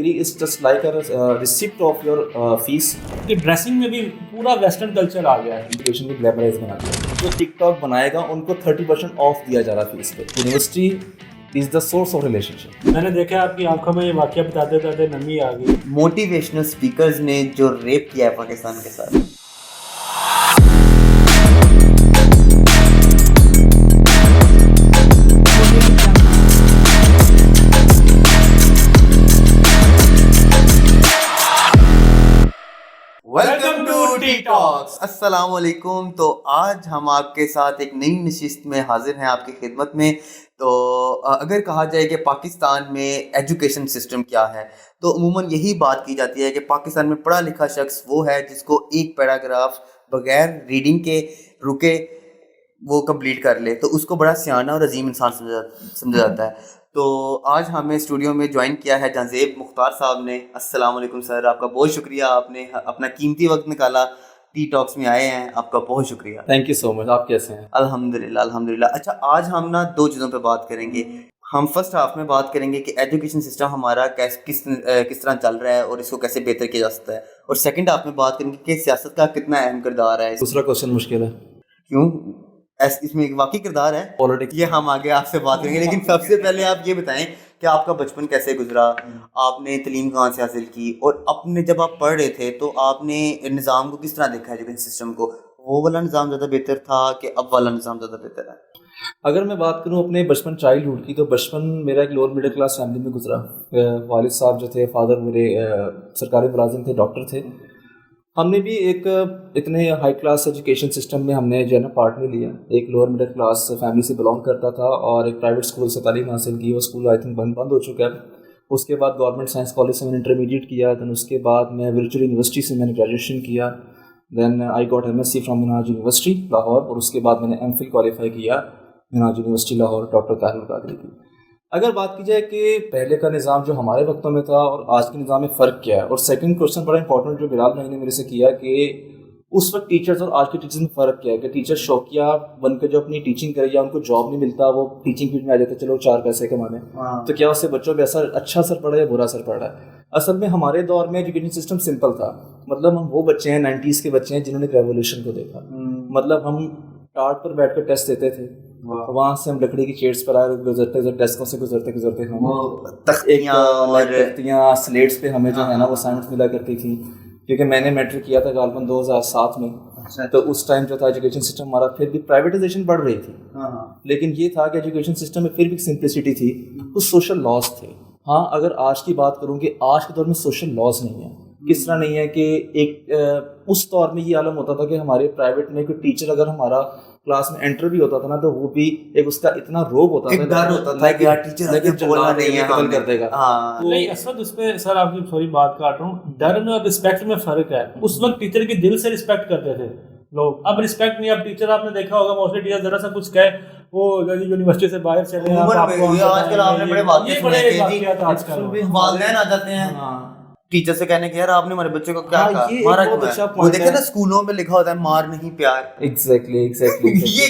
degree is just like a receipt of your fees. کہ dressing میں بھی پورا ویسٹرن کلچر آ گیا ہے. ایجوکیشن کو گلیمرائز بنا دیا. جو ٹک ٹاک بنائے گا ان کو 30% آف دیا جا رہا فیس پہ. University is the source of relationship. میں نے دیکھا آپ کی آنکھوں میں یہ واقعہ بتاتے بتاتے نمی آ گئی. موٹیویشنل اسپیکرز نے جو ریپ کیا ہے پاکستان کے ساتھ. ویلکم ٹو ٹی ٹاکس. السلام علیکم. تو آج ہم آپ کے ساتھ ایک نئی نشست میں حاضر ہیں آپ کی خدمت میں. تو اگر کہا جائے کہ پاکستان میں ایجوکیشن سسٹم کیا ہے تو عموماً یہی بات کی جاتی ہے کہ پاکستان میں پڑھا لکھا شخص وہ ہے جس کو ایک پیراگراف بغیر ریڈنگ کے رکے وہ کمپلیٹ کر لے تو اس کو بڑا سیانہ اور عظیم انسان سمجھا جاتا ہے. تو آج ہمیں اسٹوڈیو میں جوائن کیا ہے جہانزیب مختار صاحب نے. السلام علیکم سر, آپ کا بہت شکریہ, آپ نے اپنا قیمتی وقت نکالا, ٹی ٹاکس میں آئے ہیں, آپ کا بہت شکریہ. تھینک یو سو مچ. آپ کیسے ہیں؟ الحمدللہ الحمدللہ. اچھا, آج ہم نا دو چیزوں پہ بات کریں گے. ہم فرسٹ ہاف میں بات کریں گے کہ ایجوکیشن سسٹم ہمارا کس طرح چل رہا ہے اور اس کو کیسے بہتر کیا جا سکتا ہے, اور سیکنڈ ہاف میں بات کریں گے کہ سیاست کا کتنا اہم کردار ہے. دوسرا کوشچن مشکل ہے. کیوں؟ اس میں ایک واقعی کردار ہے پالیٹکس. یہ ہم آگے آپ سے بات کریں گے, لیکن سب سے پہلے آپ یہ بتائیں کہ آپ کا بچپن کیسے گزرا, آپ نے تعلیم کہاں سے حاصل کی, اور اپنے جب آپ پڑھ رہے تھے تو آپ نے نظام کو کس طرح دیکھا, ایجوکیشن سسٹم کو, وہ والا نظام زیادہ بہتر تھا کہ اب والا نظام زیادہ بہتر ہے؟ اگر میں بات کروں اپنے بچپن چائلڈہڈ کی تو بچپن میرا ایک لوور مڈل کلاس فیملی میں گزرا. والد صاحب جو تھے, فادر میرے سرکاری ملازم تھے, ڈاکٹر تھے. ہم نے بھی ایک اتنے ہائی کلاس ایجوکیشن سسٹم میں ہم نے جو ہے نا پارٹ نہیں لیا. ایک لوور مڈل کلاس فیملی سے بلانگ کرتا تھا اور ایک پرائیویٹ اسکول سے تعلیم حاصل کی. وہ اسکول آئی تھنک بند ہو چکا ہے. اس کے بعد گورنمنٹ سائنس کالج سے میں نے انٹرمیڈیٹ کیا. دین اس کے بعد میں ورچوئل یونیورسٹی سے میں نے گریجویشن کیا. Then I got M S C from Minhaj university Lahore, اور اس کے بعد میں نے ایم فل کوالیفائی کیا university university Lahore, doctor Tahir al-Qadri کی. اگر بات کی جائے کہ پہلے کا نظام جو ہمارے وقتوں میں تھا اور آج کے نظام میں فرق کیا ہے, اور سیکنڈ کوشچن بڑا امپورٹنٹ جو بلال بھائی نے میرے سے کیا کہ اس وقت ٹیچرز اور آج کے ٹیچرز میں فرق کیا ہے, کہ ٹیچر شوقیہ بن کے جو اپنی ٹیچنگ کرے یا ان کو جاب نہیں ملتا, وہ ٹیچنگ فیلڈ میں آ جاتے چلو 4 پیسے کمانے, تو کیا اس سے بچوں پہ اچھا اثر پڑا ہے یا برا اثر پڑا ہے؟ اصل میں ہمارے دور میں ایجوکیشن سسٹم سمپل تھا. مطلب ہم وہ بچے ہیں 90s کے بچے ہیں جنہوں نے ریولیوشن کو دیکھا. مطلب ہم ٹاٹ پر بیٹھ کر ٹیسٹ دیتے تھے, وہاں سے ہم لکڑی کی چیئرس پر آئے گزرتے ڈیسکوں سے گزرتے ہم تختیاں سلیٹس پہ ہمیں جو ہے نا وہ اسائنمنٹس ملا کرتی تھی, کیونکہ میں نے میٹرک کیا تھا غالباً 2007 میں. تو اس ٹائم جو تھا ایجوکیشن سسٹم ہمارا پھر بھی پرائیویٹائزیشن بڑھ رہی تھی, لیکن یہ تھا کہ ایجوکیشن سسٹم میں پھر بھی سمپلسٹی تھی, کچھ سوشل لاز تھے. ہاں, اگر آج کی بات کروں کہ آج کے دور میں سوشل لاز نہیں ہیں. کس طرح نہیں ہے کہ ایک اس دور میں یہ عالم ہوتا تھا کہ ہمارے پرائیویٹ میں کوئی ٹیچر اگر ہمارا کلاس میں انٹر بھی ہوتا تھا نا تو وہ بھی ایک اس کا اتنا روب ہوتا تھا, ڈر ہوتا تھا کہ ٹیچر بولنا نہیں ہے, قتل کر دے گا. نہیں, اصل اس پہ سر آپ کی تھوڑی بات کاٹ رہا ہوں. ڈر میں اور رسپیکٹ میں فرق ہے. اس وقت ٹیچر کی دل سے رسپیکٹ کرتے تھے لوگ, اب رسپیکٹ نہیں. اب ٹیچر آپ نے دیکھا ہوگا موسٹلی ٹیچر ذرا سا کچھ کہے وہ یونیورسٹی سے باہر چلے, آج کل آپ نے بڑے واقعات والدین آ جاتے ہیں ٹیچر سے کہنے کہ یار آپ نے ہمارے بچے کو کیا کہا, مارا کیوں ہے. وہ دیکھیں نا اسکولوں میں لکھا ہوتا ہے مار نہیں پیار. ایگزیکٹلی یہ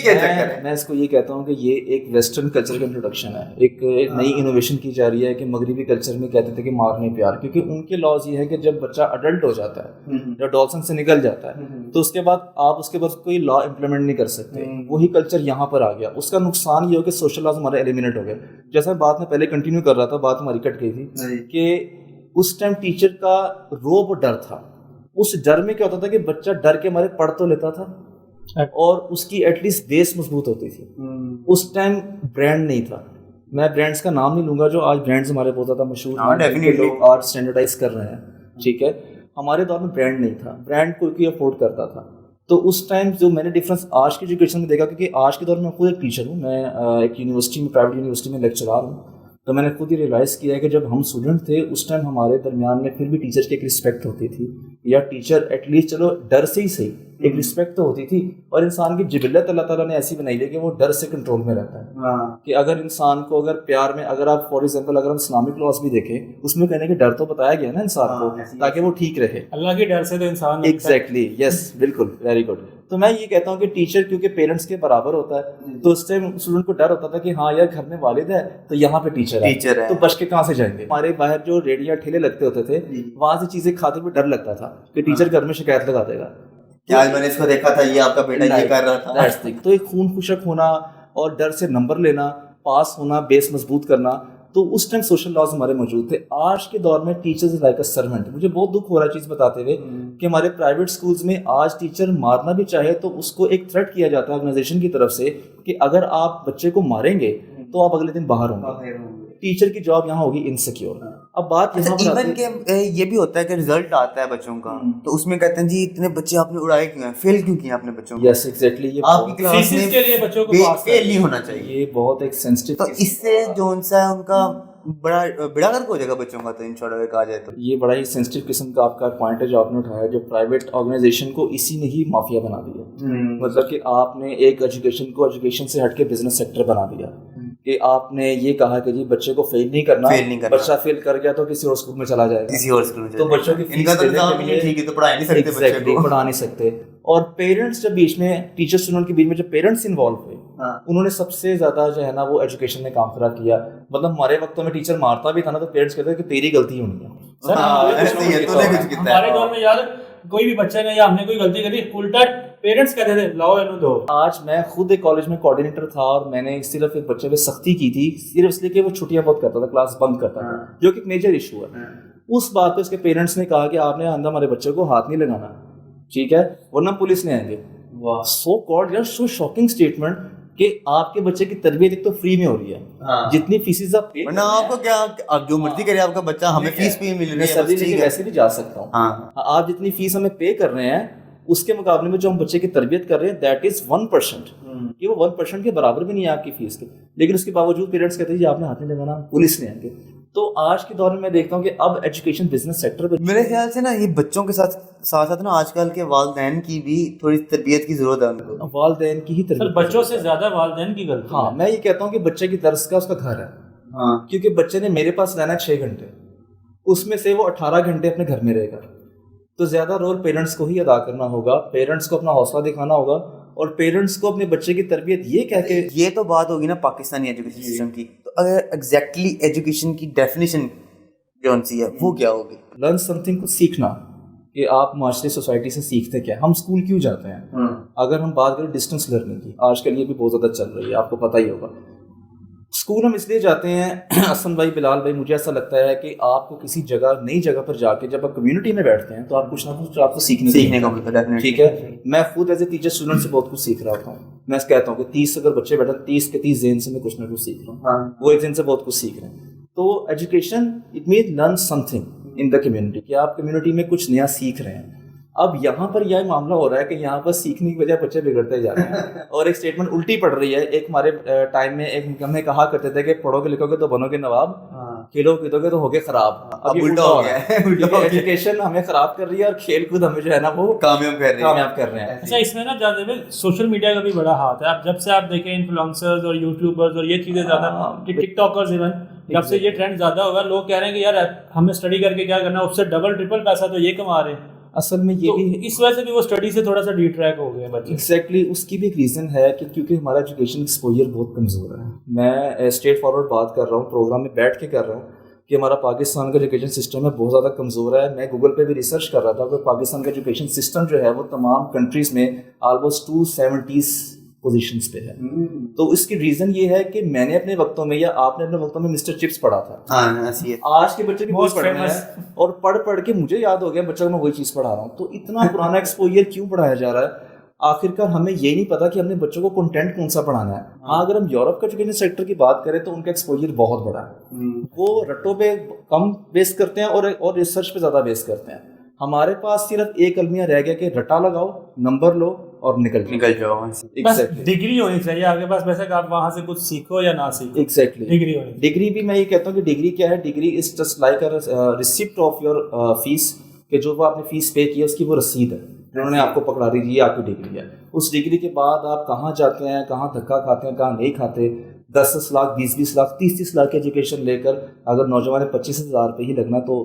کیا چکر ہے؟ میں اس کو یہ کہتا ہوں کہ یہ ایک ویسٹرن کلچر کا انٹروڈکشن ہے. ایک نئی انوویشن کی جا رہی ہے کہ مغربی کلچر میں کہتے تھے کہ مار نہیں پیار, کیونکہ ان کے لاز یہ ہے کہ جب بچہ اڈلٹ ہو جاتا ہے, جب ڈالسن سے نکل جاتا ہے, تو اس کے بعد آپ اس کے بعد کوئی لا امپلیمنٹ نہیں کر سکتے. وہی کلچر یہاں پر آ گیا. اس کا نقصان یہ ہو کہ سوشل لاز ہمارے ایلیمنیٹ ہو گئے. جیسا بات میں پہلے کنٹینیو کر رہا تھا, بات ہماری کٹ گئی تھی کہ اس ٹائم ٹیچر کا روب ڈر تھا. اس ڈر میں کیا ہوتا تھا کہ بچہ ڈر کے مارے پڑھ تو لیتا تھا اور اس کی ایٹ لیسٹ بیس مضبوط ہوتی تھی. اس ٹائم برانڈ نہیں تھا. میں برانڈس کا نام نہیں لوں گا, جو آج برانڈز ہمارے بہت زیادہ مشہور ہیں, لوگ آج اسٹینڈرڈائز کر رہے ہیں, ٹھیک ہے. ہمارے دور میں برانڈ نہیں تھا, برانڈ کوئی افورڈ کرتا تھا. تو اس ٹائم جو میں نے ڈفرینس آج کی ایجوکیشن میں دیکھا, کیونکہ آج کے دور میں خود ایک ٹیچر ہوں, میں ایک یونیورسٹی میں پرائیویٹ یونیورسٹی میں لیکچرار ہوں, تو میں نے خود ہی ریئلائز کیا ہے کہ جب ہم اسٹوڈنٹ تھے اس ٹائم ہمارے درمیان میں پھر بھی ٹیچر کی ایک رسپیکٹ ہوتی تھی, یا ٹیچر ایٹ لیسٹ چلو ڈر سے ہی صحیح ایک رسپیکٹ تو ہوتی تھی. اور انسان کی جبلت اللہ تعالیٰ نے ایسی بنائی ہے کہ وہ ڈر سے کنٹرول میں رہتا ہے. کہ اگر انسان کو اگر پیار میں, اگر آپ فار ایگزامپل اگر ہم اسلامک لاس بھی دیکھیں, اس میں کہنے کہ ڈر تو بتایا گیا نا انسان کو تاکہ وہ ٹھیک رہے. اللہ کے ڈر سے تو انسان. ایگزیکٹلی, یس, بالکل, ویری گڈ. تو میں یہ کہتا ہوں کہ ٹیچر کیونکہ پیرنٹس کے برابر ہوتا ہے تو اس ٹائم اسٹوڈنٹ کو ڈر ہوتا تھا کہ ہاں یار گھر میں والد ہے تو یہاں پہ ٹیچر ہے تو بچ کے کہاں سے جائیں گے. ہمارے باہر جو ریڑیاں ٹھیلے لگتے ہوتے تھے وہاں سے چیزیں کھاتے ہوئے ڈر لگتا تھا کہ ٹیچر گھر میں شکایت لگا دے گا کہ آج میں نے اس کو دیکھا تھا یہ آپ کا بیٹا یہ کر رہا تھا. تو ایک خون خشک ہونا اور ڈر سے نمبر لینا, پاس ہونا, بیس مضبوط کرنا, تو اس ٹائم سوشل لاز ہمارے موجود تھے. آج کے دور میں ٹیچرز لائک اے سرونٹ. مجھے بہت دکھ ہو رہا ہے چیز بتاتے ہوئے کہ ہمارے پرائیویٹ اسکولز میں آج ٹیچر مارنا بھی چاہے تو اس کو ایک تھریٹ کیا جاتا ہے آرگنائزیشن کی طرف سے کہ اگر آپ بچے کو ماریں گے تو آپ اگلے دن باہر ہوں گے. ٹیچر کی جاب یہاں ہوگی انسیکیور. اب بات ایون کہ یہ بھی ہوتا ہے کہ رزلٹ آتا ہے بچوں کا تو اس میں کہتے ہیں جی اتنے بچے آپ نے اڑائے کیوں ہیں, فیل کیوں کیے آپ نے بچوں کو. یس ایگزیکٹلی, آپ کی کلاس میں کے لیے بچوں کو فیل نہیں ہونا چاہیے. یہ بہت ایک سینسٹیو. تو اس سے جو ان سے ان کا بڑا گرک ہو جائے گا بچوں کا, تو ان شاء اللہ کہا جائے تو یہ بڑا ہی سینسٹیو قسم کا آپ کا پوائنٹ ہے جو آپ نے اٹھایا, جو پرائیویٹ آرگنائزیشن کو اسی نے ہی مافیا بنا دیا. مطلب کہ آپ نے ایک ایجوکیشن کو ایجوکیشن سے ہٹ کے بزنس سیکٹر بنا دیا کہ آپ نے یہ کہا کہ جی بچے کو فیل نہیں کرنا, بچہ فیل کر گیا تو کسی اور اسکول میں چلا جائے گا, کسی اور اسکول میں. تو بچوں کی فیس ٹھیک ہے تو پڑھا نہیں سکتے بچے کو, پڑھا نہیں سکتے. اور پیرنٹس جب بیچ میں ٹیچر اسٹوڈنٹ کے بیچ میں جب پیرنٹس انوالو ہوئے انہوں نے سب سے زیادہ جو ہے نا وہ ایجوکیشن میں کام خراب کیا. مطلب ہمارے وقتوں میں ٹیچر مارتا بھی تھا نا تو پیرنٹس کہتے کہ تیری غلطی ہونی ہے. ہمارے دور میں یار کوئی بھی بچہ نے یا ہم نے کوئی غلطی کری الٹا پیرنٹس کہتے تھے لاؤ اینو دو. آج میں خود ایک کالج میں کوآرڈینیٹر تھا اور میں نے صرف ایک بچے پہ سختی کی تھی صرف اس لیے کہ وہ چھٹیاں بہت کرتا تھا, کلاس بند کرتا تھا, جو کہ ایک میجر ایشو ہے. اس بات پہ اس کے پیرنٹس نے کہا کہ آپ نے آئندہ ہمارے بچے کو ہاتھ نہیں لگانا, ٹھیک ہے, ورنہ پولیس نے آئیں گے. سو کالڈ یار سو شاکنگ اسٹیٹمنٹ کہ آپ کے بچے کی تربیت ایک تو فری میں ہو رہی ہے, جتنی فیسز آپ پے, ورنہ آپ کو کیا آپ جو مرضی کرے آپ کا بچہ, ہمیں فیس بھی مل رہی ہے, ویسے بھی جا سکتا ہوں. آپ جتنی فیس ہمیں پے کر رہے ہیں اس کے مقابلے میں جو ہم بچے کی تربیت کر رہے ہیں دیٹ از 1%. کہ وہ 1% کے برابر بھی نہیں ہے آپ کی فیس کے, لیکن اس کے باوجود پیرنٹس کہتے ہیں جی آپ نے ہاتھ نہیں لگانا, پولیس نے آئیں گے. تو آج کے دور میں دیکھتا ہوں کہ اب ایجوکیشن بزنس سیکٹر پہ میرے خیال سے نا یہ بچوں کے ساتھ ساتھ نا آج کل کے والدین کی بھی تھوڑی تربیت کی ضرورت ہے. والدین کی ہی تربیت, بچوں سے زیادہ والدین کی غلطی. ہاں میں یہ کہتا ہوں کہ بچے کی درس کا اس کا گھر ہے, کیونکہ بچے نے میرے پاس رہنا ہے 6 گھنٹے, اس میں سے وہ 18 گھنٹے اپنے گھر میں رہے گا. تو زیادہ رول پیرنٹس کو ہی ادا کرنا ہوگا, پیرنٹس کو اپنا حوصلہ دکھانا ہوگا, اور پیرنٹس کو اپنے بچے کی تربیت یہ کہہ کے. یہ تو بات ہوگی نا پاکستانی ایجوکیشن سسٹم کی. تو اگر ایگزیکٹلی ایجوکیشن کی ڈیفینیشن جو سی ہے وہ کیا ہوگی؟ لرن سم تھنگ کو سیکھنا, کہ آپ معاشرے سوسائٹی سے سیکھتے کیا. ہم اسکول کیوں جاتے ہیں؟ اگر ہم بات کریں ڈسٹینس لرننگ کی, آج کل یہ بھی بہت زیادہ چل رہی ہے, آپ کو پتہ ہی ہوگا. اسکول ہم اس لیے جاتے ہیں حسن بھائی, بلال بھائی, مجھے ایسا لگتا ہے کہ آپ کو کسی جگہ نئی جگہ پر جا کے جب آپ کمیونٹی میں بیٹھتے ہیں تو آپ کچھ نہ کچھ آپ کو سیکھنے کو ملتا ہے. ٹھیک ہے, میں خود ایز اے ٹیچر اسٹوڈنٹ سے بہت کچھ سیکھ رہا ہوتا ہوں. میں کہتا ہوں کہ 30 اگر بچے بیٹھے 30 کے 30 ذہن سے میں کچھ نہ کچھ سیکھ رہا ہوں, وہ ایک ذہن سے بہت کچھ سیکھ رہے ہیں. تو education it means learn some thing in the community, کہ آپ کمیونٹی میں کچھ نیا سیکھ رہے ہیں. اب یہاں پر یہ معاملہ ہو رہا ہے کہ یہاں پر سیکھنے کی وجہ بچے بگڑتے جا رہے ہیں, اور ایک اسٹیٹمنٹ الٹی پڑ رہی ہے. ایک ہمارے ٹائم میں ایک ہم نے کہا کرتے تھے کہ پڑھو گے لکھو گے تو بنو گے نواب, کھیلو کودو گے تو ہوگے خراب. اب الٹا ہو گیا ہے, ایجوکیشن ہمیں خراب کر رہی ہے اور کھیل کود ہمیں جو ہے نا وہ کامیاب کر رہے ہیں. اچھا, اس میں نا جانتے ہوئے سوشل میڈیا کا بھی بڑا ہاتھ ہے. اب جب سے آپ دیکھیں انفلوئنسرز اور یوٹیوبرز اور یہ چیزیں زیادہ, ٹک ٹاکرز ایون, جب سے یہ ٹرینڈ زیادہ ہوگا لوگ کہہ رہے ہیں کہ یار ہمیں اسٹڈی کر کے کیا کرنا, اس سے ڈبل ٹرپل پیسہ تو یہ کما رہے ہیں. اصل میں یہ بھی اس وجہ سے بھی وہ اسٹڈی سے تھوڑا سا ڈی ٹریک ہو گئے بچے. ایگزیکٹلی, اس کی بھی ایک ریزن ہے کہ کیونکہ ہمارا ایجوکیشن ایکسپوجر بہت کمزور ہے. میں اسٹریٹ فارورڈ بات کر رہا ہوں, پروگرام میں بیٹھ کے کر رہا ہوں کہ ہمارا پاکستان کا ایجوکیشن سسٹم ہے بہت زیادہ کمزور ہے. میں گوگل پہ بھی ریسرچ کر رہا تھا کہ پاکستان کا ایجوکیشن سسٹم جو ہے وہ تمام کنٹریز میں آلموسٹ 270 پوزیشنز پہ ہے. تو اس کی ریزن یہ ہے کہ میں نے اپنے وقتوں میں یا آپ نے اپنے وقتوں میں مسٹر چپس پڑھا تھا. آج کے بچے بھی بہت پڑھ رہے ہیں, اور پڑھ کے مجھے یاد ہو گیا بچوں کو میں وہی چیز پڑھا رہا ہوں. تو اتنا پرانا ایکسپوجر کیوں پڑھایا جا رہا ہے؟ آخرکار ہمیں یہ نہیں پتا کہ ہم نے بچوں کو کنٹینٹ کون سا پڑھانا ہے. ہاں, اگر ہم یورپ کا ایجوکیشن سیکٹر کی بات کریں تو ان کا ایکسپوجر بہت بڑا ہے. وہ رٹوں پہ کم بیس کرتے ہیں اور ریسرچ پہ زیادہ بیس کرتے ہیں. ہمارے پاس صرف ایک المیہ رہ گیا کہ رٹا لگاؤ, نمبر لو اور نکل جاؤ. بس ڈگری ہونی چاہیے آگے پاس, ویسے کہ آپ وہاں سے کچھ سیکھو یا نہ سیکھو. ایگزیکٹلی, ڈگری بھی میں یہ کہتا ہوں کہ ڈگری کیا ہے, degree is just like receipt of your fees, کہ جو وہ آپ نے فیس پے کی ہے اس کی وہ رسید ہے, انہوں نے آپ کو پکڑا دی یہ آپ کی ڈگری ہے. اس ڈگری کے بعد آپ کہاں جاتے ہیں, کہاں دھکا کھاتے ہیں, کہاں نہیں کھاتے. 10 لاکھ 20 لاکھ 30 لاکھ کی ایجوکیشن لے کر اگر نوجوان 25,000 پہ ہی لگنا تو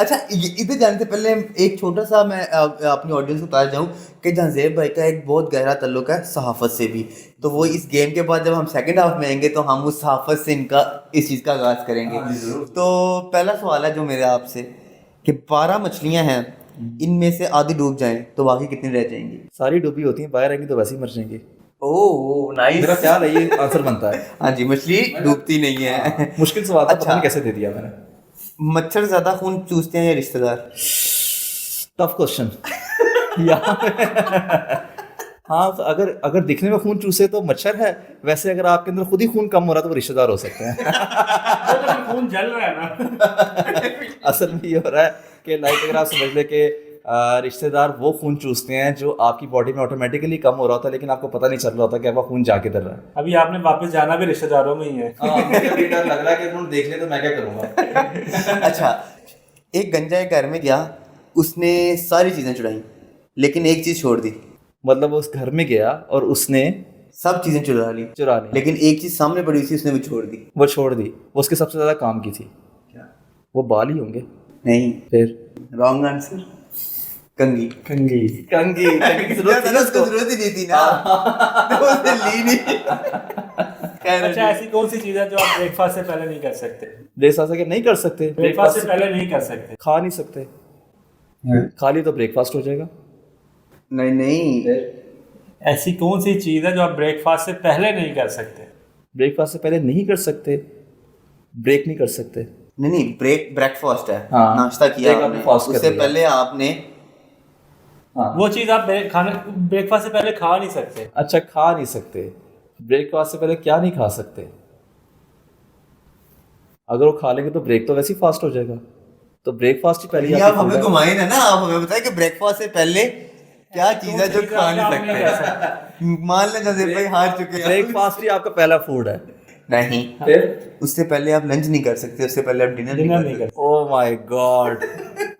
اچھا ادھر جانے سے پہلے ایک چھوٹا سا میں اپنی آڈینس کو بتانا چاہوں کہ جہاں زیب بھائی کا ایک بہت گہرا تعلق ہے صحافت سے بھی, تو وہ اس گیم کے بعد جب ہم سیکنڈ ہاف میں آئیں گے تو ہم اس صحافت سے اس چیز کا آغاز کریں گے. تو پہلا سوال ہے جو میرے آپ سے کہ 12 مچھلیاں ہیں, ان میں سے آدھی ڈوب جائیں تو باقی کتنی رہ جائیں گی؟ ساری ڈوبی ہوتی ہیں, باہر آئیں گی تو ویسے ہی مر جائیں گے. اوہ نائس, میرا خیال ہے یہ آنسر بنتا ہے. ہاں جی, مچھلی ڈوبتی نہیں ہے. مشکل سوال تھا, پتہ نہیں کیسے دے دیا میں نے. مچھر زیادہ خون چوستے ہیں یا رشتہ دار؟ Tough question. ہاں اگر دکھنے میں خون چوسے تو مچھر ہے, ویسے اگر آپ کے اندر خود ہی خون کم ہو رہا ہے تو وہ رشتہ دار ہو سکتے ہیں. خون جل رہا ہے نا. اصل میں یہ ہو رہا ہے کہ لائک اگر آپ سمجھ لیں کہ رشتہ دار وہ خون چوستے ہیں جو آپ کی باڈی میں آٹومیٹکلی کم ہو رہا ہوتا ہے, لیکن آپ کو پتہ نہیں چل رہا ہوتا کہ آپ کا خون جا کے در رہا ہے. ابھی آپ نے واپس جانا بھی رشتہ داروں میں ہی ہے. مجھے ڈر لگ رہا ہے کہ انہوں نے دیکھ لیا تو میں کیا کروں گا. اچھا, ایک گنجا ایک گھر میں گیا, اس نے ساری چیزیں چرائیں لیکن ایک چیز چھوڑ دی. مطلب اس گھر میں گیا اور اس نے سب چیزیں چرا لی لیکن ایک چیز سامنے پڑی تھی, اس نے وہ چھوڑ دی. وہ اس کے سب سے زیادہ کام کی تھی. وہ بال ہی ہوں گے. نہیں, پھر رانگ آنسر, کنگھی. کنگھی کی ضرورت ہی نہیں تھی نا, لی نہیں. اچھا, ایسی کون سی چیز ہے جو آپ بریک فاسٹ سے پہلے نہیں کر سکتے؟ بریک فاسٹ کے نہیں کر سکتے, بریک فاسٹ سے پہلے نہیں کر سکتے, کھا نہیں سکتے. کھا لی تو بریک فاسٹ ہو جائے گا. نہیں, ایسی کون سی چیز ہے جو آپ بریک فاسٹ سے پہلے نہیں کر سکتے؟ بریک فاسٹ سے پہلے نہیں کر سکتے, بریک نہیں کر سکتے. نہیں, بریک فاسٹ ہے, ہاں, ناشتہ کیا آپ نے, اس سے پہلے آپ نے وہ چیز آپ بریک فاسٹ سے پہلے کھا نہیں سکتے. اچھا, کھا نہیں سکتے. بریک فاسٹ سے پہلے کیا نہیں کھا سکتے؟ اگر وہ کھا لیں گے تو بریک تو ویسے ہی فاسٹ ہو جائے گا. تو بریک فاسٹ ہی پہلے. آپ ہمیں گھمائیں نا, آپ ہمیں بتائیں کہ بریک فاسٹ سے پہلے کیا چیز ہے جو کھا نہیں سکتے. مان لیں جیسے بھائی ہار چکے ہیں, بریک فاسٹ ہی آپ کا پہلا فوڈ ہے. نہیں, پھر اس سے پہلے آپ لنچ نہیں کر سکتے, اس سے پہلے آپ ڈنر نہیں کر سکتے. او مائی گاڈ,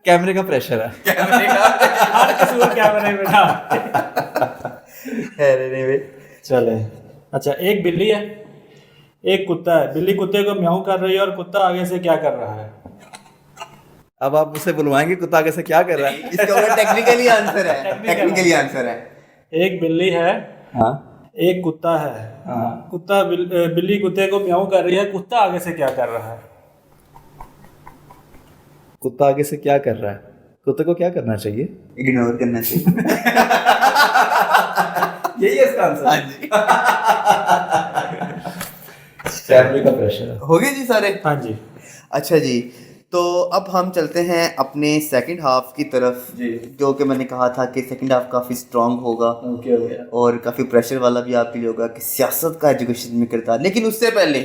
کیمرے کا پریشر ہے. ہر قصور کیمرے میں نا. چلے. اچھا, ایک بلی ہے, ایک کتا ہے. بلی کتے کو میاؤں کر رہی ہے اور کتا آگے سے کیا کر رہا ہے؟ اب آپ اسے بلوائیں گے کتا آگے سے کیا کر رہا ہے؟ اس کا ٹیکنیکلی آنسر ہے. ایک بلی ہے, ہاں, ایک کتا ہے. کتا بلی کتے کو میاؤں کر رہی ہے, کتا آگے سے کیا کر رہا ہے؟ کتا آگے سے کیا کر رہا ہے؟ کتے کو کیا کرنا چاہیے؟ اگنور کرنا چاہیے. یہی ہے اس کا آنسر. ہاں جی, کیمرے کا پریشر ہو گئے جی سارے. ہاں جی. اچھا جی, تو اب ہم چلتے ہیں اپنے سیکنڈ ہاف کی طرف, جو کہ میں نے کہا تھا کہ سیکنڈ ہاف کافی اسٹرانگ ہوگا اور کافی پریشر والا بھی آپ کے لیے ہوگا کہ سیاست کا ایجوکیشن میں کردار. لیکن اس سے پہلے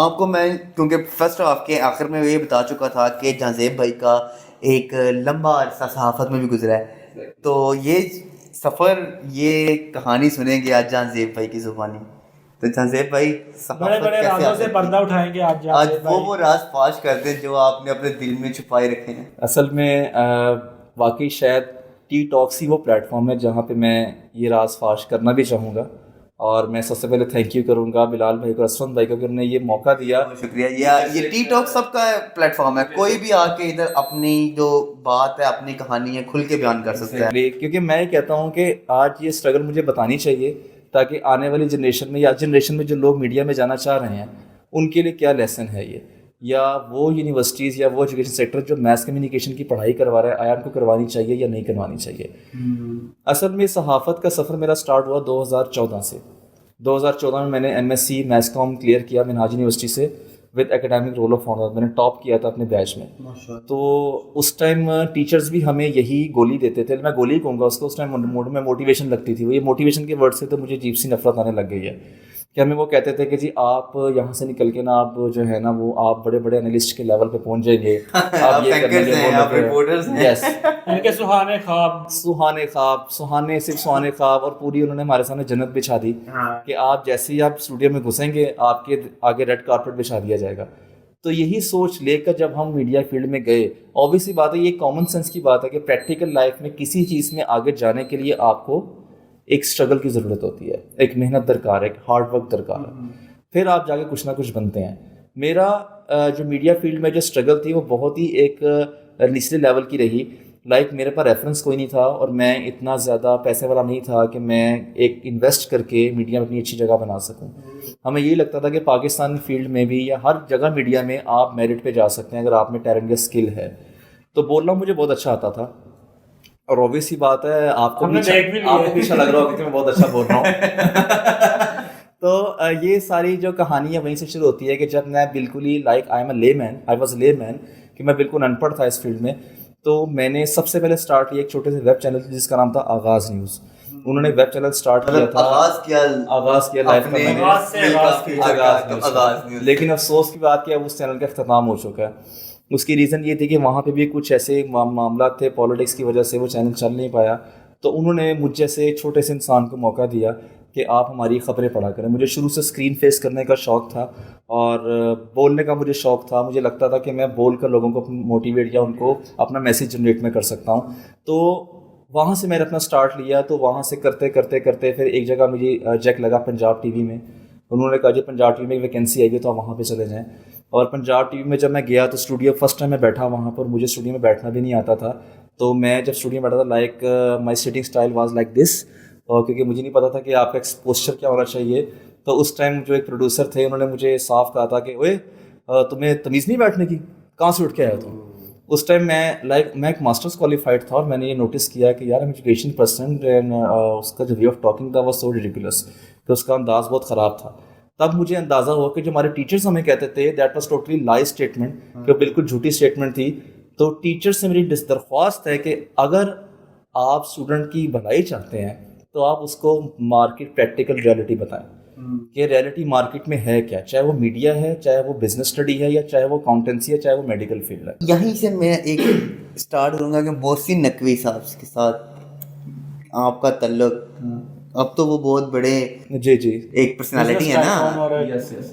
آپ کو میں, کیونکہ فرسٹ ہاف کے آخر میں یہ بتا چکا تھا کہ جہاں زیب بھائی کا ایک لمبا عرصہ صحافت میں بھی گزرا ہے, تو یہ سفر, یہ کہانی سنیں گے آج جہاں زیب بھائی کی زبانی. تو جہاں زیب بھائی بڑے بڑے رازوں سے پردہ اٹھائیں گے آج وہ راز فاش کر دیں جو آپ نے اپنے دل میں چھپائے رکھے ہیں. اصل میں واقعی شاید ٹی ٹاکس ہی وہ پلیٹ فارم ہے جہاں پہ میں یہ راز فاش کرنا بھی چاہوں گا, اور میں سب سے پہلے تھینک یو کروں گا بلال بھائی کو, اسفند بھائی کو, کہ انہوں نے یہ موقع دیا. شکریہ. یہ ٹی ٹاک سب کا پلیٹ فارم ہے, کوئی بھی آ کے ادھر اپنی جو بات ہے, اپنی کہانی ہے, کھل کے بیان کر سکتا ہے. کیونکہ میں یہ کہتا ہوں کہ آج یہ اسٹرگل مجھے بتانی چاہیے تاکہ آنے والی جنریشن میں یا جنریشن میں جو لوگ میڈیا میں جانا چاہ رہے ہیں ان کے لیے کیا لیسن ہے یہ, یا وہ یونیورسٹیز یا وہ ایجوکیشن سیکٹر جو میس کمیونیکیشن کی پڑھائی کروا رہا ہے آیا ان کو کروانی چاہیے یا نہیں کروانی چاہیے. اصل میں صحافت کا سفر میرا سٹارٹ ہوا 2014 سے. 2014 میں نے M S C mass comm clear کیا منہاج یونیورسٹی سے with academic roll of honour. میں نے ٹاپ کیا تھا اپنے بیچ میں. تو اس ٹائم ٹیچرز بھی ہمیں یہی گولی دیتے تھے, میں گولی کہوں گا اس کو, اس ٹائم میں موٹیویشن لگتی تھی. وہ یہ موٹیویشن کے ورڈ سے تو مجھے عجیب سی نفرت آنے لگ گئی ہے کہ ہمیں وہ کہتے تھے کہ جی آپ یہاں سے نکل کے نا آپ جو ہے نا وہ آپ بڑے بڑے انالسٹ کے لیول پہ پہنچ جائیں گے, آپ یہ کریں گے. یس, سہانے خواب, سہانے صرف سہانے خواب, اور پوری انہوں نے ہمارے سامنے جنت بچھا دی کہ آپ جیسے ہی آپ اسٹوڈیو میں گھسیں گے آپ کے آگے ریڈ کارپیٹ بچھا دیا جائے گا. تو یہی سوچ لے کر جب ہم میڈیا فیلڈ میں گئے, اوبویسلی بات ہے, یہ کامن سینس کی بات ہے کہ پریکٹیکل لائف میں کسی چیز میں آگے جانے کے لیے آپ کو ایک اسٹرگل کی ضرورت ہوتی ہے, ایک محنت درکار ہے, ایک ہارڈ ورک درکار ہے, پھر آپ جا کے کچھ نہ کچھ بنتے ہیں. میرا جو میڈیا فیلڈ میں جو اسٹرگل تھی وہ بہت ہی ایک نچلے لیول کی رہی. لائک میرے پاس ریفرنس کوئی نہیں تھا اور میں اتنا زیادہ پیسے والا نہیں تھا کہ میں ایک انویسٹ کر کے میڈیا میں اپنی اچھی جگہ بنا سکوں. ہمیں یہی لگتا تھا کہ پاکستان فیلڈ میں بھی یا ہر جگہ میڈیا میں آپ میرٹ پہ جا سکتے ہیں اگر آپ میں ٹیلنٹ یا اسکل ہے. تو بولنا مجھے بہت اچھا آتا تھا اور اوبیس ہی بات ہے آپ کو بھی اچھا لگ رہا ہوگا کہ میں بہت اچھا بول رہا ہوں. تو یہ ساری جو کہانی ہے وہیں سے شروع ہوتی ہے کہ جب میں بالکل ہی لائک آئی واز اے لے مین کہ میں بالکل ان پڑھ تھا اس فیلڈ میں. تو میں نے سب سے پہلے اسٹارٹ کیا ایک چھوٹے سے ویب چینل جس کا نام تھا آغاز نیوز. انہوں نے ویب چینل اسٹارٹ کیا تھا, آغاز کیا لائف کا, لیکن افسوس کی بات کیا اس چینل کا اختتام ہو چکا ہے. اس کی ریزن یہ تھی کہ وہاں پہ بھی کچھ ایسے معاملات تھے پالیٹکس کی وجہ سے وہ چینل چل نہیں پایا. تو انہوں نے مجھ جیسے چھوٹے سے انسان کو موقع دیا کہ آپ ہماری خبریں پڑھا کریں. مجھے شروع سے اسکرین فیس کرنے کا شوق تھا اور بولنے کا مجھے شوق تھا. مجھے لگتا تھا کہ میں بول کر لوگوں کو موٹیویٹ یا ان کو اپنا میسیج جنریٹ میں کر سکتا ہوں. تو وہاں سے میں نے اپنا سٹارٹ لیا. تو وہاں سے کرتے کرتے کرتے پھر ایک جگہ مجھے جیک لگا پنجاب ٹی وی میں. انہوں نے کہا جی پنجاب ٹی وی میں ویکینسی آئی ہے تو آپ وہاں پہ چلے جائیں. اور پنجاب ٹی وی میں جب میں گیا تو اسٹوڈیو فرسٹ ٹائم میں بیٹھا وہاں پر. مجھے اسٹوڈیو میں بیٹھنا بھی نہیں آتا تھا. تو میں جب اسٹوڈیو میں بیٹھا تھا like my sitting style was like this, اور کیونکہ مجھے نہیں پتا تھا کہ آپ کا ایکسپوسچر کیا ہونا چاہیے. تو اس ٹائم جو ایک پروڈیوسر تھے انہوں نے مجھے صاف کہا تھا کہ اوے تمہیں تمیز نہیں بیٹھنے کی, کہاں سے اٹھ کے آیا تم. اس ٹائم میں ایک ماسٹرس کوالیفائڈ تھا اور میں نے یہ نوٹس کیا کہ یار ایجوکیشن پرسن اس کا جو وے آف ٹاکنگ تھا وہ سو ریڈیکولس کہ اس کا انداز بہت خراب تھا. تب مجھے اندازہ ہوا کہ جو ہمارے ٹیچرس ہمیں کہتے تھے دیٹ واز ٹوٹلی لائی اسٹیٹمنٹ, کہ بالکل جھوٹی اسٹیٹمنٹ تھی. تو ٹیچر سے میری درخواست ہے کہ اگر آپ اسٹوڈنٹ کی بھلائی چاہتے ہیں تو آپ اس کو مارکیٹ پریکٹیکل ریئلٹی بتائیں کہ ریئلٹی مارکیٹ میں ہے کیا, چاہے وہ میڈیا ہے, چاہے وہ بزنس اسٹڈی ہے, یا چاہے وہ اکاؤنٹنسی ہے, چاہے وہ میڈیکل فیلڈ ہے. یہیں سے میں ایک اسٹارٹ کروں گا کہ محسن نقوی صاحب کے ساتھ آپ کا تعلق, اب تو وہ بہت بڑے جی ایک پرسنالٹی ہے نا,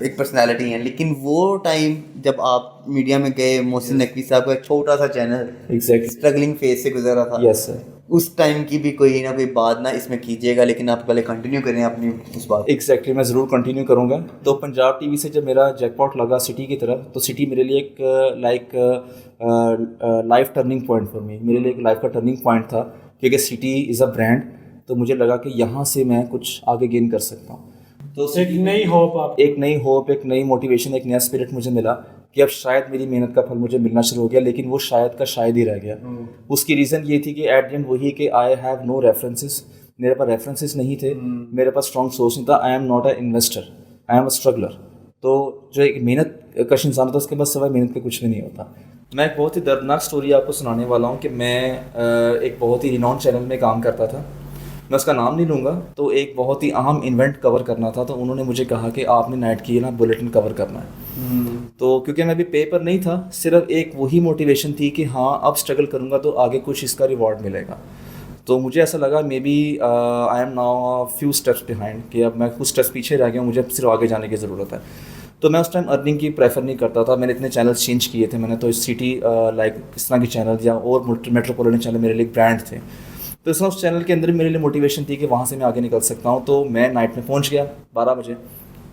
ایک پرسنالٹی ہے, لیکن وہ ٹائم جب آپ میڈیا میں گئے محسن نقوی صاحب کا ایک چھوٹا سا چینل اسٹرگلنگ فیز سے گزرا تھا. یس سر, اس ٹائم کی بھی کوئی نہ کوئی بات نہ اس میں کیجیے گا, لیکن آپ پہلے کنٹینیو کریں اپنی اس بات. ایگزیکٹلی میں ضرور کنٹینیو کروں گا. تو پنجاب ٹی وی سے جب میرا جیک پاٹ لگا سٹی کی طرف, تو سٹی میرے لیے ایک like life turning point for me, میرے لیے ایک لائف کا ٹرننگ پوائنٹ تھا کیونکہ سٹی از اے برانڈ. تو مجھے لگا کہ یہاں سے میں کچھ آگے گین کر سکتا ہوں. تو ایک نئی ہوپ, ایک نئی موٹیویشن, ایک نیا اسپرٹ مجھے ملا کہ اب شاید میری محنت کا پھل مجھے ملنا شروع ہو گیا. لیکن وہ شاید کا شاید ہی رہ گیا. اس کی ریزن یہ تھی کہ ایٹ دی اینڈ وہی کہ آئی ہیو نو ریفرنسز, میرے پاس ریفرنسز نہیں تھے, میرے پاس اسٹرانگ سورس نہیں تھا. I am not a investor, I am a struggler. تو جو ایک محنت کش انسان ہوتا ہے اس کے پاس سوائے محنت کا کچھ بھی نہیں ہوتا. میں ایک بہت ہی دردناک اسٹوری آپ کو سنانے والا ہوں کہ میں ایک بہت ہی ریناؤنڈ چینل میں کام کرتا تھا, میں اس کا نام نہیں لوں گا. تو ایک بہت ہی اہم ایونٹ کور کرنا تھا, تو انہوں نے مجھے کہا کہ آپ نے نائٹ کی نا بلیٹن کور کرنا ہے. تو کیونکہ میں بھی پے پر نہیں تھا, صرف ایک وہی موٹیویشن تھی کہ ہاں اب اسٹرگل کروں گا تو آگے کچھ اس کا ریوارڈ ملے گا. تو مجھے ایسا لگا maybe I am now few steps behind, کہ اب میں کچھ اسٹیپس پیچھے رہ گیا ہوں, مجھے صرف آگے جانے کی ضرورت ہے. تو میں اس ٹائم ارننگ کی پریفر نہیں کرتا تھا. میں نے اتنے چینلس چینج کیے تھے, میں نے تو سٹی لائک اس طرح کے چینل یا اور میٹروپولٹن چینل میرے لیے برانڈ تھے. تو اس طرح اس چینل کے اندر میرے لیے موٹیویشن تھی کہ وہاں سے میں آگے نکل سکتا ہوں. تو میں نائٹ میں پہنچ گیا 12 بجے.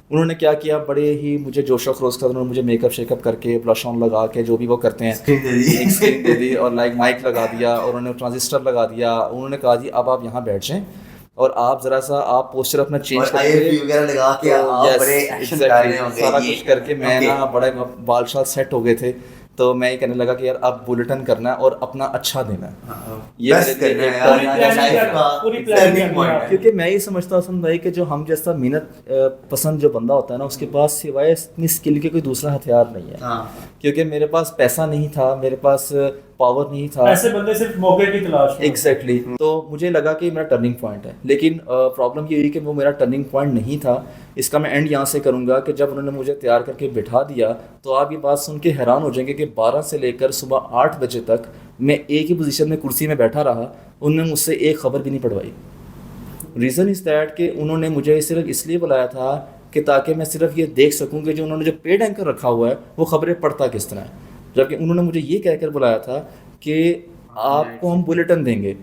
انہوں نے کیا کیا, بڑے ہی مجھے جوش و خروش کا انہوں نے مجھے میک اپ شیک اپ کر کے بلش آن لگا کے جو بھی وہ کرتے ہیں ایک اسکرین دے دی اور لائک مائک لگا دیا اور انہوں نے ٹرانزسٹر لگا دیا. انہوں نے کہا جی اب آپ یہاں بیٹھ جائیں اور آپ ذرا سا آپ پوسچر اپنا چینج سارا کچھ کر کے میں نا بڑے بال شال سیٹ ہو گئے تھے. تو میں یہ کہنے لگا کہ یار اب بلیٹن کرنا ہے اور اپنا اچھا دینا ہے. یہ کیونکہ میں یہ سمجھتا ہوں بھائی کہ جو ہم جیسا محنت پسند جو بندہ ہوتا ہے نا اس کے پاس سوائے اتنی اسکل کے کوئی دوسرا ہتھیار نہیں ہے. کیونکہ میرے پاس پیسہ نہیں تھا, میرے پاس پاور نہیں تھا, ایسے بندے صرف موقع کی تلاش. ایگزیکٹلی. تو مجھے لگا کہ میرا ٹرننگ پوائنٹ ہے. لیکن پرابلم یہ ہوئی کہ وہ میرا ٹرننگ پوائنٹ نہیں تھا. اس کا میں اینڈ یہاں سے کروں گا کہ جب انہوں نے مجھے تیار کر کے بٹھا دیا تو آپ یہ بات سن کے حیران ہو جائیں گے کہ 12 سے لے کر صبح 8 بجے تک میں ایک ہی پوزیشن میں کرسی میں بیٹھا رہا. انہوں نے مجھ سے ایک خبر بھی نہیں پڑھوائی. ریزن از دیٹ کہ انہوں نے مجھے صرف اس لیے بلایا تھا کہ تاکہ میں صرف یہ دیکھ سکوں کہ جو انہوں نے جو پیڈ اینکر رکھا ہوا ہے وہ خبریں پڑھتا کس طرح ہے. جبکہ انہوں نے مجھے یہ کہہ کر بلایا تھا کہ آپ کو ہم بلیٹن دیں گے.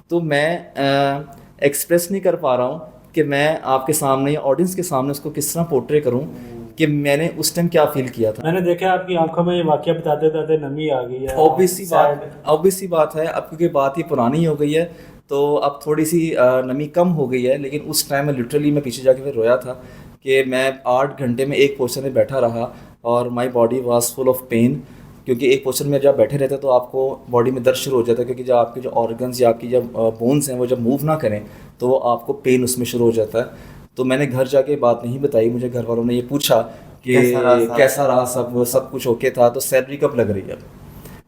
تو میں ایکسپریس نہیں کر پا رہا ہوں کہ میں آپ کے سامنے یا آڈینس کے سامنے اس کو کس طرح پورٹرے کروں کہ میں نے اس ٹائم کیا فیل کیا تھا. میں نے دیکھا آپ کی آنکھوں میں یہ واقعہ بتاتے بتاتے نمی آ گئی ہے. obviously بات ہے اب کیونکہ بات یہ پرانی ہو گئی ہے تو اب تھوڑی سی نمی کم ہو گئی ہے, لیکن اس ٹائم میں لٹرلی میں پیچھے جا کے پھر رویا تھا کہ میں 8 گھنٹے میں ایک پوزیشن میں بیٹھا رہا اور my body was full of pain, کیونکہ ایک پوزیشن میں جب بیٹھے رہتے تو آپ کو باڈی میں درد شروع ہو جاتا ہے, کیونکہ جب آپ کے جو آرگنز یا آپ کی جب بونس ہیں وہ جب موو نہ کریں تو وہ آپ کو پین اس میں شروع ہو جاتا ہے. تو میں نے گھر جا کے بات نہیں بتائی, مجھے گھر والوں نے یہ پوچھا کہ کیسا رہا سب کچھ اوکے تھا, تو سیلری کب لگ رہی ہے.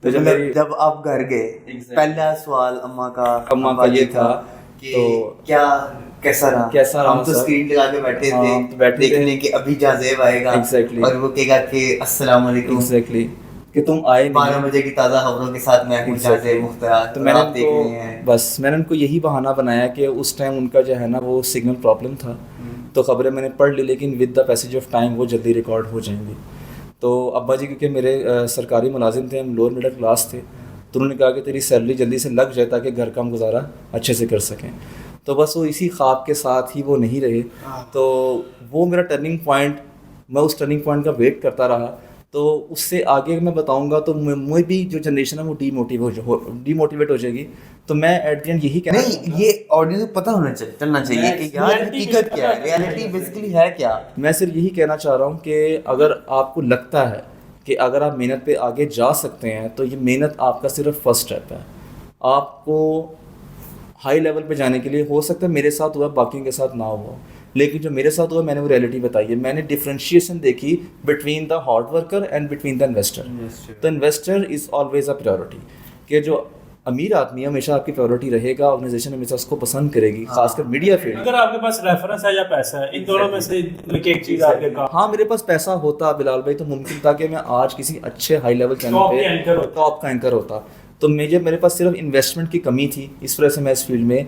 تو جب آپ گھر گئے پہلا سوال اماں کا یہ تھا کہ کیا کیسا رہا, ہم تو اسکرین لگا کے بیٹھے تھے دیکھنے کہ ابھی جازیب آئے گا اور وہ کہے گا کہ السلام علیکم, کہ تم آئے 12 بجے کی تازہ خبروں کے ساتھ میں جازیب مختار. تو میں نے ان کو یہی بہانہ بنایا کہ اس ٹائم ان کا جو ہے نا وہ سگنل پرابلم تھا, تو خبریں میں نے پڑھ لی, لیکن with the passage of time وہ جلدی ریکارڈ ہو جائیں گی. تو ابا جی کیونکہ میرے سرکاری ملازم تھے, ہم لوور مڈل کلاس تھے, تو انہوں نے کہا کہ تیری سیلری جلدی سے لگ جائے تاکہ گھر کا ہم گزارا اچھے سے کر سکیں. تو بس وہ اسی خواب کے ساتھ ہی وہ نہیں رہے, تو وہ میرا ٹرننگ پوائنٹ, میں اس ٹرننگ پوائنٹ کا ویٹ کرتا رہا. تو اس سے آگے میں بتاؤں گا تو مجھے بھی جو جنریشن ہے وہ ڈی موٹیویٹ ہو جائے گی. تو میں ایٹ دی اینڈ یہی کہنا نہیں, یہ آڈینس کو پتہ ہونا چلنا چاہیے کہ یار حقیقت کیا ہے, ریئلٹی بیسیکلی ہے کیا. میں صرف یہی کہنا چاہ رہا ہوں کہ اگر آپ کو لگتا ہے کہ اگر آپ محنت پہ آگے جا سکتے ہیں تو یہ محنت آپ کا صرف فرسٹ اسٹیپ ہے. آپ کو ہائی لیول پہ جانے کے لیے ہو سکتا ہے میرے ساتھ ہوا, باقیوں کے ساتھ نہ ہوا, لیکن جو میرے ساتھ ہوا میں نے وہ ریئلٹی بتائی ہے. میں نے ڈفرینشیشن دیکھی between the hard worker and between the investor. تو investor is always a priority, کہ جو امیر آدمی ہے ہمیشہ آپ کی پریورٹی رہے گا, آرگنائزیشن ہمیشہ اس کو پسند کرے گی, خاص کر میڈیا فیلڈ. اگر آپ کے پاس ریفرنس ہے یا پیسہ ہے, ان دونوں میں سے ایک چیز آپ کے کام. ہاں میرے پاس پیسہ ہوتا بلال بھائی تو ممکن تھا کہ میں آج کسی اچھے ہائی لیول چینل پہ ٹاپ کا اینکر ہوتا. تو میرے پاس صرف انویسٹمنٹ کی کمی تھی, اس وجہ سے میں اس فیلڈ میں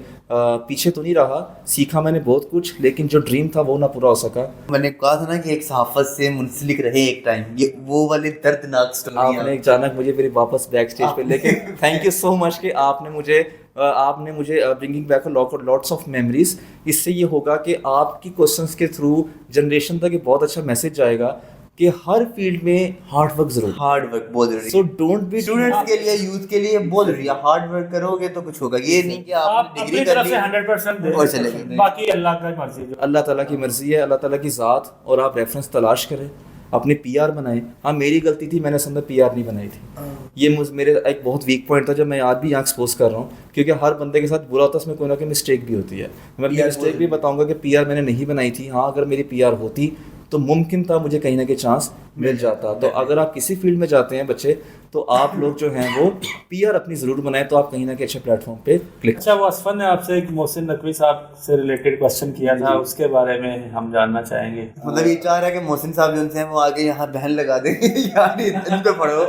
پیچھے تو نہیں رہا. سیکھا میں نے بہت کچھ, لیکن جو ڈریم تھا وہ نہ پورا ہو سکا. میں نے کہا تھا نا کہ ایک صحافت سے منسلک رہے ایک ٹائم, یہ وہ والے دردناک اسٹوری. آپ نے اچانک مجھے میری واپس بیک اسٹیج پہ, لیکن تھینک یو سو مچ کہ آپ نے مجھے bringing back lots of memories. اس سے یہ ہوگا کہ آپ کی کوشچنس کے تھرو جنریشن تک ایک بہت اچھا میسج جائے گا کہ ہر فیلڈ میں ہارڈ ورک ضروری, ہارڈ ورک بہت ضروری. سو ڈونٹ بی اسٹوڈنٹس کے لیے, یوتھ کے لیے بہت ضروری ہے. ہارڈ ورک کرو گے تو کچھ ہوگا, یہ نہیں کہ آپ نے ڈگری کر لی 100% دے اور چلے گئے. باقی اللہ کی مرضی, اللہ تعالیٰ کی مرضی ہے, اللہ تعالیٰ کی ذات, اور آپ ریفرنس تلاش کریں, اپنے پی آر بنائیں. ہاں میری غلطی تھی, میں نے اصل میں پی آر نہیں بنائی تھی. یہ میرے ایک بہت ویک پوائنٹ تھا جو میں آج بھی یہاں ایکسپوز کر رہا ہوں, کیونکہ ہر بندے کے ساتھ برا ہوتا ہے, اس میں کوئی نہ کوئی مسٹیک بھی ہوتی ہے. میں اپنی مسٹیک بھی بتاؤں گا کہ پی آر میں نے نہیں بنائی تھی. ہاں اگر میری پی آر ہوتی تو ممکن تھا مجھے کہیں نہ کہیں چانس مل جاتا. تو اگر آپ کسی فیلڈ میں جاتے ہیں بچے, تو آپ لوگ جو ہیں وہ پی آر اپنی ضرور بنائیں, تو آپ کہیں نہ کہیں اچھے پلیٹ فارم پہ کلک. اچھا, وہ اسفن نے آپ سے ایک محسن نقوی صاحب سے ریلیٹڈ کوشچن کیا تھا, اس کے بارے میں ہم جاننا چاہیں گے. مطلب یہ چاہ رہا ہے کہ محسن صاحب جو ان سے وہ آگے یہاں بہن لگا دیں یار ان پہ پڑھو.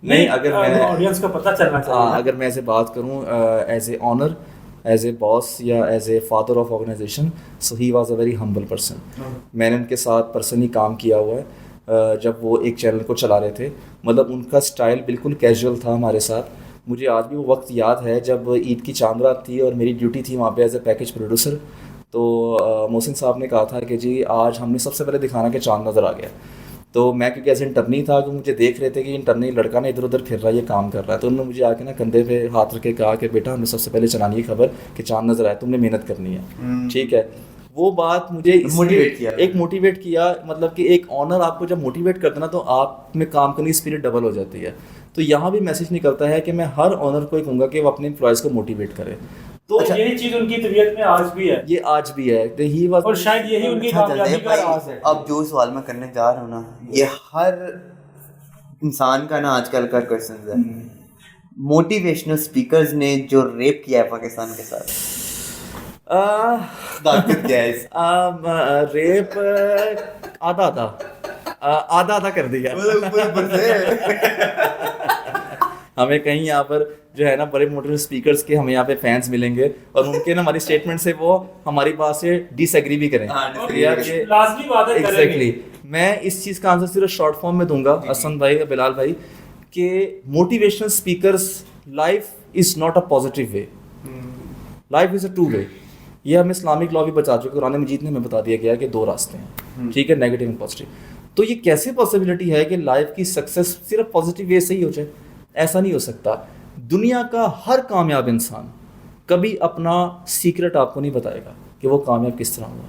نہیں, اگر میں آڈینس کو پتہ چلنا چاہیے, اگر میں ایسے بات کروں as a owner, as a boss یا as a father of organisation, so he was a very humble person. میں نے ان کے ساتھ پرسنلی کام کیا ہوا ہے جب وہ ایک چینل کو چلا رہے تھے. مطلب ان کا اسٹائل بالکل کیجول تھا ہمارے ساتھ. مجھے آج بھی وہ وقت یاد ہے جب عید کی چاند رات تھی اور میری ڈیوٹی تھی وہاں پہ ایز اے پیکیج پروڈیوسر. تو محسن صاحب نے کہا تھا کہ جی آج ہم نے سب سے پہلے دکھانا کہ چاند نظر آ گیا. تو میں کیونکہ ایسے انٹرنی تھا کہ مجھے دیکھ رہے تھے کہ انٹرنی لڑکا نا ادھر ادھر پھر رہا ہے, یہ کام کر رہا ہے. تو انہوں نے مجھے آ کے نا کندھے پہ ہاتھ رکھ کے کہا کہ بیٹا ہمیں سب سے پہلے چلانی ہے خبر کہ چاند نظر آئے, تم نے محنت کرنی ہے, ٹھیک ہے. وہ بات مجھے موٹیویٹ کیا. مطلب کہ ایک آنر آپ کو جب موٹیویٹ کرتا نا تو آپ میں کام کرنے کی اسپرٹ ڈبل ہو جاتی ہے. تو یہاں بھی میسج نکلتا ہے کہ میں ہر آنر کو کہوں گا کہ وہ اپنے امپلائیز کو موٹیویٹ کرے. تو یہی چیز ان کی طبیعت میں آج بھی ہے, یہ آج بھی ہے, اور شاید یہی ان کی کامیابی کا راز ہے. اب جو سوال میں کرنے جا رہا ہوں نا, یہ ہر انسان کا نا آج کل کا کویشچن ہے. موٹیویشنل اسپیکرز نے جو ریپ کیا ہے پاکستان کے ساتھ, کیا ہے ریپ آدھا کر دیا. ہمیں کہیں یہاں پر جو ہے نا بڑے موٹیویشنل اسپیکرس کے ہمیں یہاں پہ فینس ملیں گے, اور ممکن ہماری اسٹیٹمنٹ سے وہ ہماری بات سے ڈس ایگری بھی کریں. ایگزیکٹلی. میں اس چیز کا آنسر صرف شارٹ فارم میں دوں گا حسن بھائی, بلال بھائی, کہ motivational speakers, life is not a positive way, life is a two way. یہ ہمیں اسلامک لا بھی بتا چکے, قرآن مجید نے ہمیں بتا دیا گیا کہ 2 راستے ہیں. ٹھیک ہے, نیگیٹو اینڈ پازیٹیو. تو یہ کیسے پاسبلٹی ہے کہ لائف کی سکسیس صرف پازیٹیو وے سے ہی ہو جائے؟ ایسا نہیں ہو سکتا. دنیا کا ہر کامیاب انسان کبھی اپنا سیکرٹ آپ کو نہیں بتائے گا کہ وہ کامیاب کس طرح ہوا.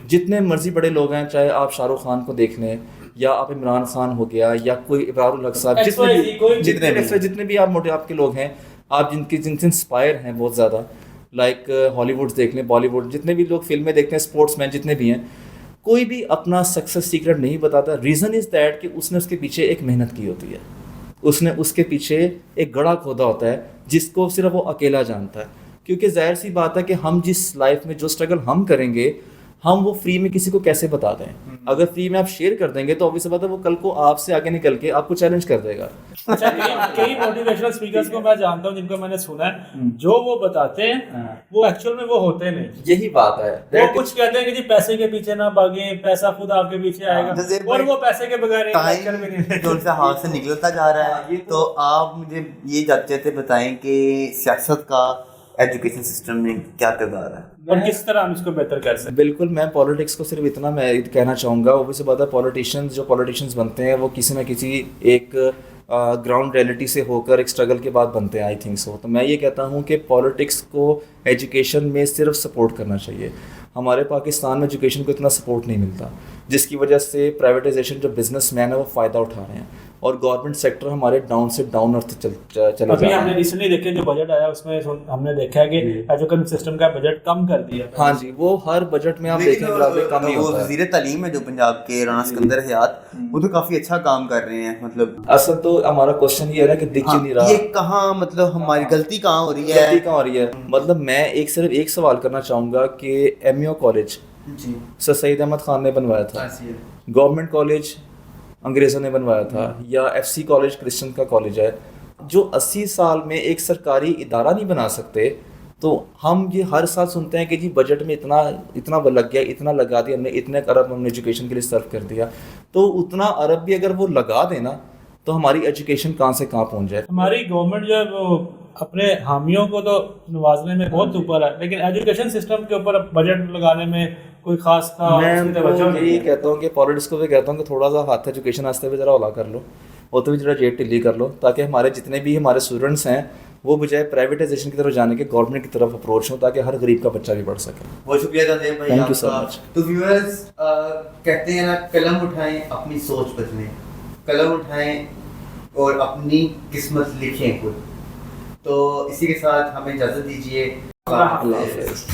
جتنے مرضی بڑے لوگ ہیں, چاہے آپ شاہ رخ خان کو دیکھ لیں, یا آپ عمران خان ہو گیا, یا کوئی ابرار الحق صاحب, جتنے بھی آپ موٹے آپ کے لوگ ہیں, آپ جن سے انسپائر ہیں بہت زیادہ, لائک ہالی ووڈ دیکھ لیں, بالی ووڈ, جتنے بھی لوگ فلمیں دیکھتے ہیں, اسپورٹس مین جتنے بھی ہیں, کوئی بھی اپنا سکسیس سیکرٹ نہیں بتاتا. ریزن از دیٹ کہ اس نے اس کے پیچھے ایک محنت کی ہوتی ہے, اس نے اس کے پیچھے ایک گڑھا کھودا ہوتا ہے جس کو صرف وہ اکیلا جانتا ہے. کیونکہ ظاہر سی بات ہے کہ ہم جس لائف میں جو اسٹرگل ہم کریں گے, ہم وہ فری میں کسی کو کیسے بتا دیں. اگر فری میں آپ شیئر کر دیں گے تو obvious بات ہے وہ کل کو آپ سے آگے نکل کے آپ کو چیلنج کر دے گا. کئی موٹیویشنل اسپیکرز کو میں جانتا ہوں جن کو میں نے سنا ہے, جو وہ بتاتے ہیں وہ ایکچوئل میں وہ ہوتے نہیں. یہی بات ہے, وہ کچھ کہتے ہیں کہ جی پیسے کے پیچھے نہ بھاگیں, پیسہ خود آپ کے پیچھے آئے گا, اور وہ پیسے کے بغیر جو سے ہاتھ سے نکلتا جا رہا ہے. تو آپ مجھے یہ جاتے تھے بتائیں کہ سیاست کا ایجوکیشن سسٹم میں کیا کردار ہے اور کس طرح ہم اس کو بہتر کر سکتے ہیں. بالکل, میں پالیٹکس کو صرف اتنا میں کہنا چاہوں گا, وہ سے بات ہے پالیٹیشینز بنتے ہیں وہ کسی نہ کسی ایک گراؤنڈ ریئلٹی سے ہو کر ایک اسٹرگل کے بعد بنتے ہیں, آئی تھنک سو. تو میں یہ کہتا ہوں کہ پالیٹکس کو ایجوکیشن میں صرف سپورٹ کرنا چاہیے. ہمارے پاکستان میں ایجوکیشن کو اتنا سپورٹ نہیں ملتا, جس کی وجہ سے پرائیویٹائزیشن جو بزنس مین ہے وہ فائدہ اٹھا رہے ہیں, اور گورنمنٹ سیکٹر ہمارے ڈاؤن سے ڈاؤن ارتھ چلے جا رہے ہیں. ہم نے ریسنٹلی دیکھے جو بجٹ آیا اس میں ہم نے دیکھا ہے کہ ایجوکیشن سسٹم کا بجٹ کم کر دیا. ہاں جی, وہ ہر بجٹ میں آپ دیکھیں گے کم ہی ہوتا ہے. وزیر تعلیم ہے جو پنجاب کے رانا سکندر حیات, وہ تو کافی اچھا کام کر رہے ہیں. مطلب اصل تو ہمارا کوشچن یہ ہے نا کہ دکھ نہیں رہا, یہ کہاں مطلب ہماری غلطی کہاں ہو رہی ہے. مطلب میں صرف ایک سوال کرنا چاہوں گا کہ ایم یو کالج سر سید احمد خان نے بنوایا تھا, گورنمنٹ کالج انگریزوں نے بنوایا تھا, یا ایف سی کالج کرسچن کا کالج ہے, جو 80 سال میں ایک سرکاری ادارہ نہیں بنا سکتے. تو ہم یہ ہر سال سنتے ہیں کہ جی بجٹ میں اتنا لگ گیا, اتنا لگا دیا ہم نے, اتنے ارب ہم نے ایجوکیشن کے لیے صرف کر دیا. تو اتنا ارب بھی اگر وہ لگا دینا تو ہماری ایجوکیشن کہاں سے کہاں پہنچ جائے. ہماری گورنمنٹ جو ہے وہ اپنے حامیوں کو تو نوازنے میں بہت اوپر ہے, لیکن ایجوکیشن سسٹم کے اوپر بجٹ لگانے میں کوئی خاص میں یہی کہتا ہوں کہ پالیٹکس کو بھی کہتا ہوں کہ تھوڑا سا ہاتھ ایجوکیشن واسطے بھی ذرا اولا کر لو, اور تو بھی ذرا جیب ٹلی کر لو, تاکہ ہمارے جتنے بھی ہمارے اسٹوڈنٹس ہیں وہ بجائے پرائیویٹائزیشن کی طرف جانے کے گورنمنٹ کی طرف اپروچ ہوں, تاکہ ہر غریب کا بچہ بھی پڑھ سکے. بہت شکریہ جاندیب بھائی, تھینک یو سو مچ. تو ویورز کہتے ہیں نا, قلم اٹھائیں اپنی سوچ بدلیں, قلم اٹھائیں اور اپنی قسمت لکھیں خود. تو اسی کے ساتھ ہمیں اجازت دیجیے. اللہ حافظ.